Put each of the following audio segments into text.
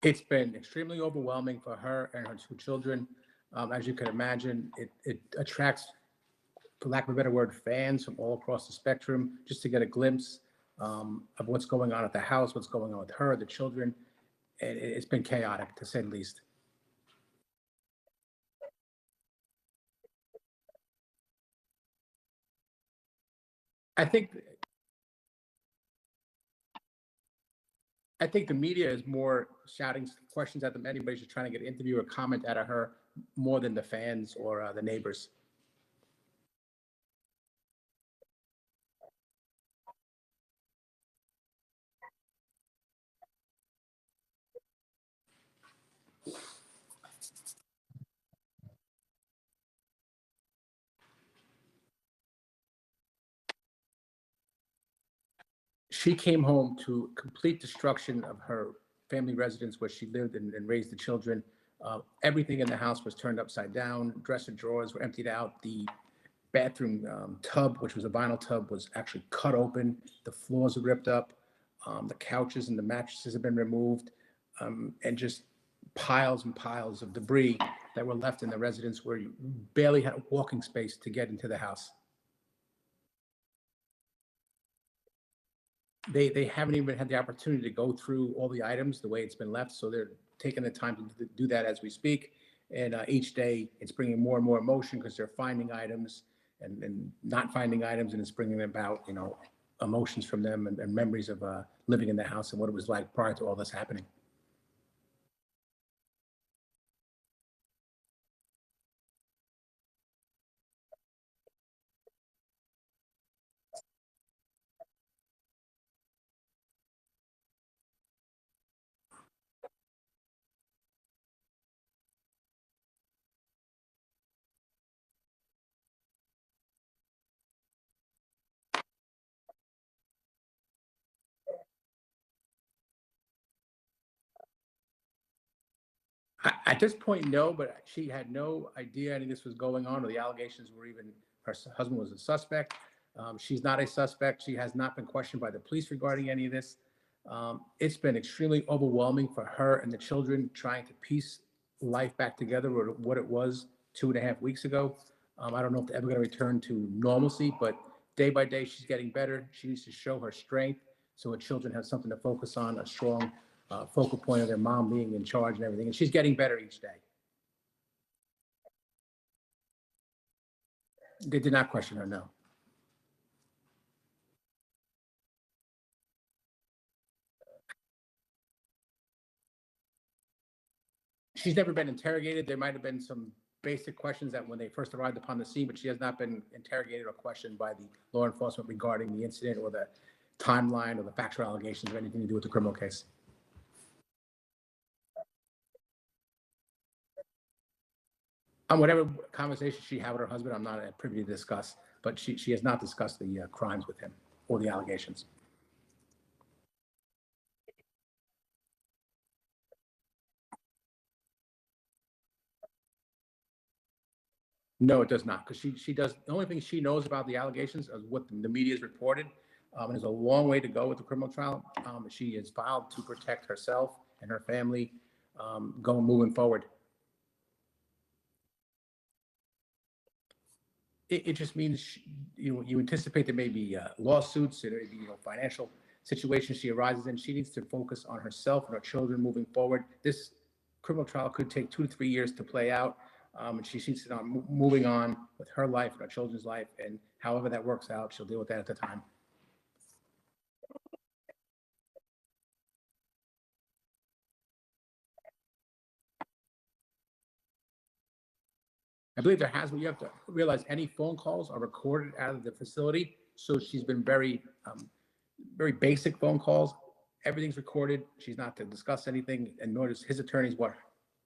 It's been extremely overwhelming for her and her two children. As you can imagine, it attracts, for lack of a better word, fans from all across the spectrum just to get a glimpse of what's going on at the house, what's going on with her, the children. And it's been chaotic, to say the least. I think I think the media is more shouting questions at them. Anybody's just trying to get an interview or comment out of her more than the fans or the neighbors. She came home to complete destruction of her family residence where she lived and raised the children. Everything in the house was turned upside down. Dresser drawers were emptied out. The bathroom tub, which was a vinyl tub, was actually cut open. The floors were ripped up. The couches and the mattresses have been removed, and just piles and piles of debris that were left in the residence where you barely had walking space to get into the house. They haven't even had the opportunity to go through all the items the way it's been left. So they're taking the time to do that as we speak. And each day it's bringing more and more emotion because they're finding items and not finding items, and it's bringing about emotions from them and memories of living in the house and what it was like prior to all this happening. At this point, no, but she had no idea any of this was going on, or the allegations were even her husband was a suspect. She's not a suspect. She has not been questioned by the police regarding any of this. It's been extremely overwhelming for her and the children trying to piece life back together or what it was 2.5 weeks ago. I don't know if they're ever going to return to normalcy, but day by day, she's getting better. She needs to show her strength so her children have something to focus on, a strong focal point of their mom being in charge and everything. And she's getting better each day. They did not question her, no. She's never been interrogated. There might have been some basic questions that when they first arrived upon the scene, but she has not been interrogated or questioned by the law enforcement regarding the incident or the timeline or the factual allegations or anything to do with the criminal case. On whatever conversation she had with her husband, I'm not privy to discuss, but she has not discussed the crimes with him or the allegations. No, it does not, because she does the only thing she knows about the allegations is what the media has reported. And there's a long way to go with the criminal trial. She has filed to protect herself and her family going moving forward. It just means you anticipate there may be lawsuits, there may be financial situations she arises in. She needs to focus on herself and her children moving forward. This criminal trial could take 2 to 3 years to play out, and she needs to start moving on with her life and her children's life, and however that works out, she'll deal with that at the time. I believe there has, but you have to realize any phone calls are recorded out of the facility. So she's been very basic phone calls. Everything's recorded. She's not to discuss anything, and nor does his attorneys want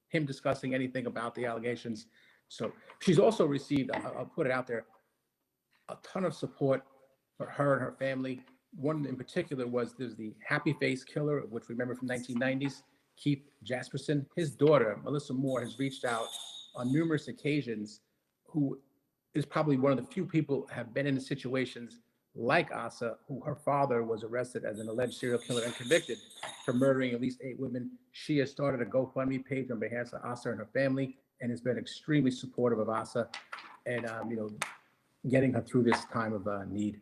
him discussing anything about the allegations. So she's also received, I'll put it out there, a ton of support for her and her family. One in particular was there's the Happy Face killer, which we remember from 1990s, Keith Jasperson. His daughter, Melissa Moore, has reached out on numerous occasions, who is probably one of the few people have been in situations like Asa, who her father was arrested as an alleged serial killer and convicted for murdering at least 8 women. She has started a GoFundMe page on behalf of Asa and her family and has been extremely supportive of Asa and, getting her through this time of need.